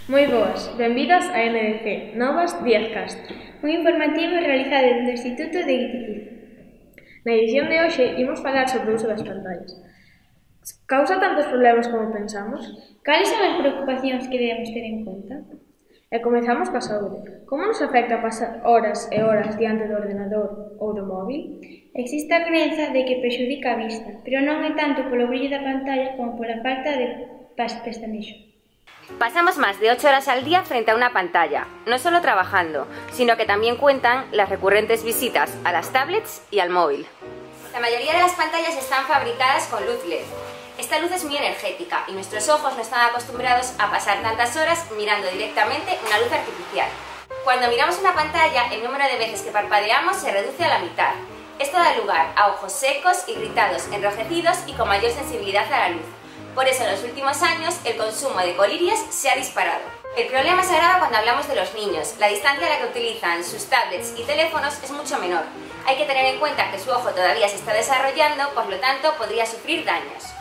Moi boas, benvidas a NDC, Novas Díaz Castro. Un informativo realizado do Instituto de Guitiriz. Na edición de hoxe imos falar sobre o uso das pantallas. Causa tantos problemas como pensamos? Cales son as preocupacións que debemos ter en conta? E comezamos coa saúde. Como nos afecta pasar horas e horas diante do ordenador ou do móvil? Existe a crenza de que prexudica a vista, pero non é tanto polo brillo da pantalla como pola falta de pestanexo. Pasamos más de 8 horas al día frente a una pantalla, no solo trabajando, sino que también cuentan las recurrentes visitas a las tablets y al móvil. La mayoría de las pantallas están fabricadas con luz LED. Esta luz es muy energética y nuestros ojos no están acostumbrados a pasar tantas horas mirando directamente una luz artificial. Cuando miramos una pantalla, el número de veces que parpadeamos se reduce a la mitad. Esto da lugar a ojos secos, irritados, enrojecidos y con mayor sensibilidad a la luz. Por eso en los últimos años el consumo de colirios se ha disparado. El problema se agrava cuando hablamos de los niños. La distancia a la que utilizan sus tablets y teléfonos es mucho menor. Hay que tener en cuenta que su ojo todavía se está desarrollando, por lo tanto podría sufrir daños.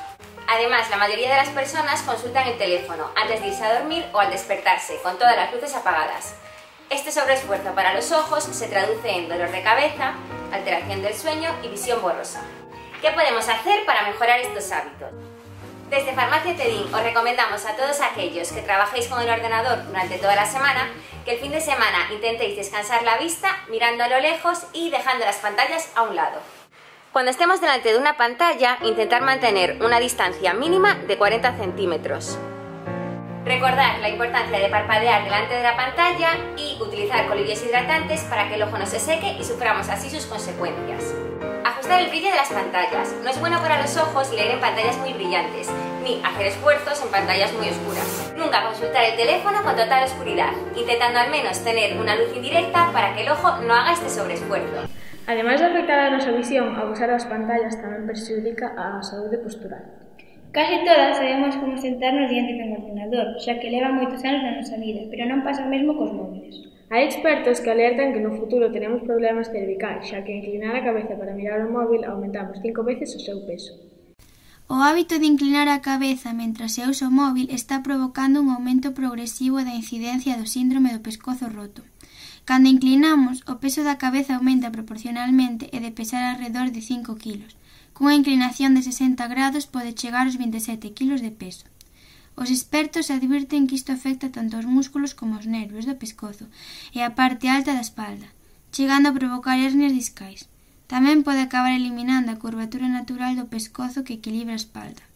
Además, la mayoría de las personas consultan el teléfono antes de irse a dormir o al despertarse, con todas las luces apagadas. Este sobreesfuerzo para los ojos se traduce en dolor de cabeza, alteración del sueño y visión borrosa. ¿Qué podemos hacer para mejorar estos hábitos? Desde Farmacia Tedín os recomendamos a todos aquellos que trabajéis con el ordenador durante toda la semana que el fin de semana intentéis descansar la vista mirando a lo lejos y dejando las pantallas a un lado. Cuando estemos delante de una pantalla, intentar mantener una distancia mínima de 40 centímetros. Recordad la importancia de parpadear delante de la pantalla y utilizar colirios hidratantes para que el ojo no se seque y suframos así sus consecuencias. Ajustar el brillo de las pantallas. No es bueno para los ojos leer en pantallas muy brillantes, ni hacer esfuerzos en pantallas muy oscuras. Nunca consultar el teléfono con total oscuridad, intentando al menos tener una luz indirecta para que el ojo no haga este sobreesfuerzo. Ademais de afectar a nosa visión, ao usar as pantallas tamén perxudica a saúde postural. Case todas sabemos como sentarnos diante dun ordenador, xa que leva moitos anos na nosa vida, pero non pasa o mesmo cos móviles. Hai expertos que alertan que no futuro teremos problemas cervicais, xa que inclinar a cabeza para mirar o móvil aumentamos 5 veces o seu peso. O hábito de inclinar a cabeza mentras se usa o móvil está provocando un aumento progresivo da incidencia do síndrome do pescozo roto. Cando inclinamos, o peso da cabeza aumenta proporcionalmente e de pesar alrededor de 5 kg. Cunha inclinación de 60 grados pode chegar aos 27 kg de peso. Os expertos advirten que isto afecta tanto aos músculos como aos nervios do pescozo e a parte alta da espalda, chegando a provocar hernias discais. Tamén pode acabar eliminando a curvatura natural do pescozo que equilibra a espalda.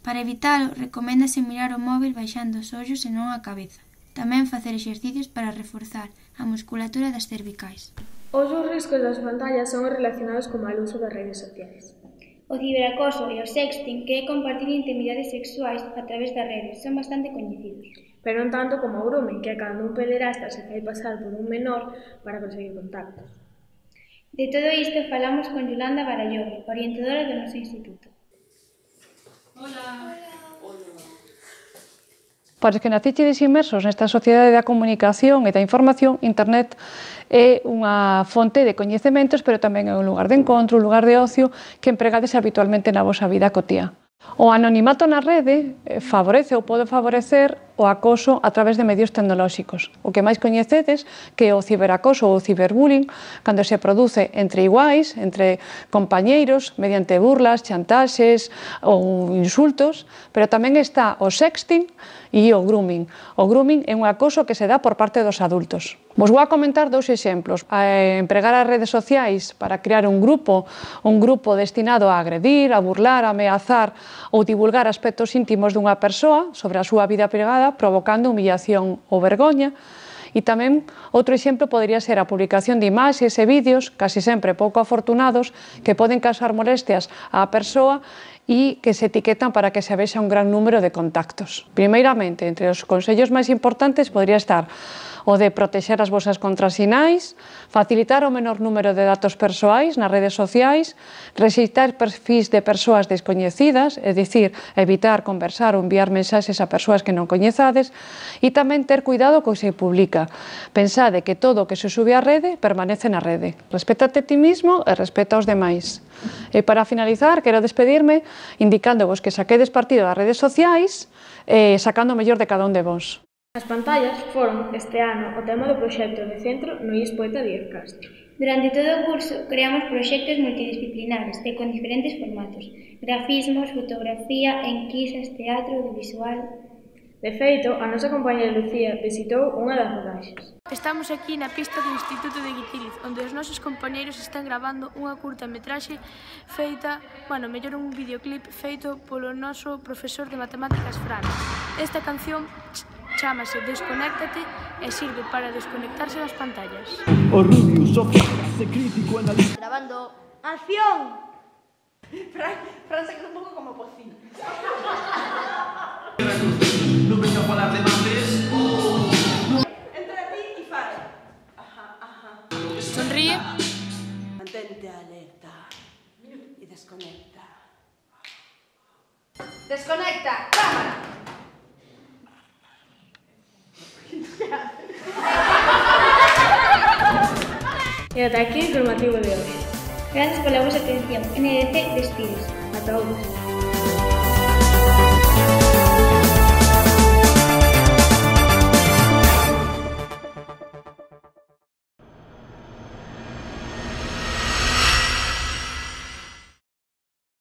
Para evitalo, recoméndase mirar o móvil baixando os ollos e non a cabeza. Tamén facer exercicios para reforzar a musculatura das cervicais. Outros riscos das pantallas son os relacionados co mal uso das redes sociais. O ciberacoso e o sexting, que é compartir intimidades sexuais a través das redes, son bastante coñecidos. Pero non tanto como o grooming, que é cando un pederasta se fai pasar por un menor para conseguir contactos. De todo isto falamos con Yolanda Baralló, orientadora do noso instituto. Hola. Para os que nacichedes inmersos nesta sociedade da comunicación e da información, Internet é unha fonte de coñecementos, pero tamén é un lugar de encontro, un lugar de ocio que empregades habitualmente na vosa vida cotiá. O anonimato na rede favorece ou pode favorecer o acoso a través de medios tecnolóxicos. O que máis coñecedes que é o ciberacoso ou o ciberbullying, cando se produce entre iguais, entre compañeiros, mediante burlas, chantaxes ou insultos, pero tamén está o sexting e o grooming. O grooming é un acoso que se dá por parte dos adultos. Vos vou a comentar dous exemplos. Empregar as redes sociais para crear un grupo destinado a agredir, a burlar, a ameazar ou divulgar aspectos íntimos dunha persoa sobre a súa vida privada, provocando humillación ou vergoña. E tamén, outro exemplo podería ser a publicación de imaxes e vídeos, casi sempre pouco afortunados, que poden causar molestias á persoa e que se etiquetan para que se vexa un gran número de contactos. Primeiramente, entre os consellos máis importantes podría estar o de protexer as vosas contrasinais, facilitar o menor número de datos persoais nas redes sociais, rexeitar perfis de persoas descoñecidas, é dicir, evitar conversar ou enviar mensaxes a persoas que non coñezades, e tamén ter cuidado co que se publica. Pensade que todo o que se sube á rede permanece na rede. Respétate a ti mismo e respeta aos demais. E para finalizar, quero despedirme indicándovos que saquedes partido das redes sociais e sacando o mellor de cada un de vos. As pantallas foron, este ano, o tema do proxecto de centro no IES Poeta Díaz Castro. Durante todo o curso creamos proxectos multidisciplinares e con diferentes formatos: grafismos, fotografía, enquisas, teatro, audiovisual. De feito, a nosa compañera Lucía visitou unha das rodaxes. Estamos aquí na pista do Instituto de Guitiriz, onde os nosos compañeiros están gravando unha curtametraxe feita, mellor un videoclip feito polo noso profesor de matemáticas Fran. Esta canción chámase Desconéctate e sirve para desconectarse das pantallas. O rubio, sofisticase, crítico, analista. Grabando. ¡Acción! Fran se queda un pouco como porcino. Non vengo a falar de mates. Entra ti e fai. Sonríe. Mantente alerta e desconecta. Desconecta, cámara. E ata aquí o informativo de hoxe. Grazas pola vosa atención. NDC despídese. Ata outro.